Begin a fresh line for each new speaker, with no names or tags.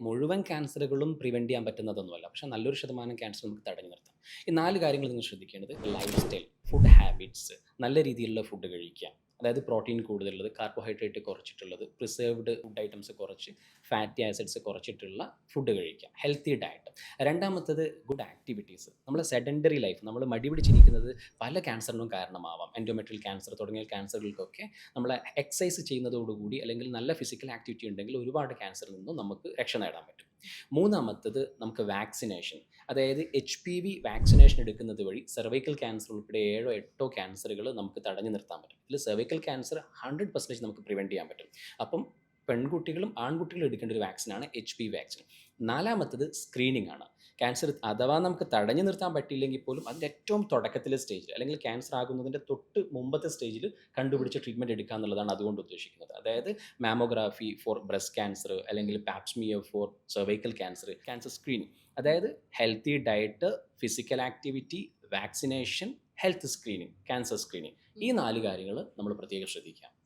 മുഴുവൻ ക്യാൻസറുകളും പ്രിവെൻറ്റ് ചെയ്യാൻ പറ്റുന്നതൊന്നുമല്ല. പക്ഷേ നല്ലൊരു ശതമാനം ക്യാൻസർ നമുക്ക് തടഞ്ഞു നിർത്താം. ഈ 4 കാര്യങ്ങൾ നിങ്ങൾ ശ്രദ്ധിക്കേണ്ടത് ലൈഫ് സ്റ്റൈൽ, ഫുഡ് ഹാബിറ്റ്സ്, നല്ല രീതിയിലുള്ള ഫുഡ് കഴിക്കുക. അതായത് പ്രോട്ടീൻ കൂടുതലുള്ളത്, കാർബോഹൈഡ്രേറ്റ് കുറച്ചിട്ടുള്ളത്, പ്രിസർവ്ഡ് ഫുഡ് ഐറ്റംസ് കുറച്ച്, ഫാറ്റി ആസിഡ്സ് കുറച്ചിട്ടുള്ള ഫുഡ് കഴിക്കുക. Healthy diet. രണ്ടാമത്തത് ഗുഡ് ആക്ടിവിറ്റീസ്. നമ്മൾ സെഡൻഡറി ലൈഫ്, നമ്മൾ മടി പിടിച്ചിരിക്കുന്നത് പല ക്യാൻസറിനും കാരണമാവാം. എൻഡോമെട്രിയൽ ക്യാൻസർ തുടങ്ങിയ ക്യാൻസറുകൾക്കൊക്കെ നമ്മൾ എക്സസൈസ് ചെയ്യുന്നതോടുകൂടി അല്ലെങ്കിൽ നല്ല ഫിസിക്കൽ ആക്ടിവിറ്റി ഉണ്ടെങ്കിൽ ഒരുപാട് ക്യാൻസറിൽ നിന്നും നമുക്ക് രക്ഷ നേടാൻ പറ്റും. മൂന്നാമത്തത് നമുക്ക് വാക്സിനേഷൻ. അതായത് HPV വാക്സിനേഷൻ എടുക്കുന്നത് വഴി സെർവൈക്കൽ ക്യാൻസർ ഉൾപ്പെടെ 7 8 ക്യാൻസറുകൾ നമുക്ക് തടഞ്ഞു നിർത്താൻ പറ്റും. ഇതിൽ സെർവൈക്കൽ ക്യാൻസർ 100% നമുക്ക് പ്രിവെൻറ്റ് ചെയ്യാൻ പറ്റും. അപ്പം പെൺകുട്ടികളും ആൺകുട്ടികളും എടുക്കേണ്ട ഒരു വാക്സിനാണ് HPV വാക്സിൻ. നാലാമത്തത് സ്ക്രീനിങ് ആണ്. ക്യാൻസർ അഥവാ നമുക്ക് തടഞ്ഞു നിർത്താൻ പറ്റിയില്ലെങ്കിൽ പോലും അതിൻ്റെ ഏറ്റവും തുടക്കത്തിലെ സ്റ്റേജിൽ അല്ലെങ്കിൽ ക്യാൻസർ ആകുന്നതിൻ്റെ തൊട്ട് മുമ്പത്തെ സ്റ്റേജിൽ കണ്ടുപിടിച്ച് ട്രീറ്റ്മെൻറ്റ് എടുക്കുക എന്നുള്ളതാണ് അതുകൊണ്ട് ഉദ്ദേശിക്കുന്നത്. അതായത് മാമോഗ്രാഫി ഫോർ ബ്രസ്റ്റ് ക്യാൻസർ അല്ലെങ്കിൽ pap smear for cervical cancer, cancer screening. അതായത് healthy diet, physical activity, vaccination, health screening, cancer screening. ഈ 4 കാര്യങ്ങൾ നമ്മൾ പ്രത്യേകം ശ്രദ്ധിക്കുക.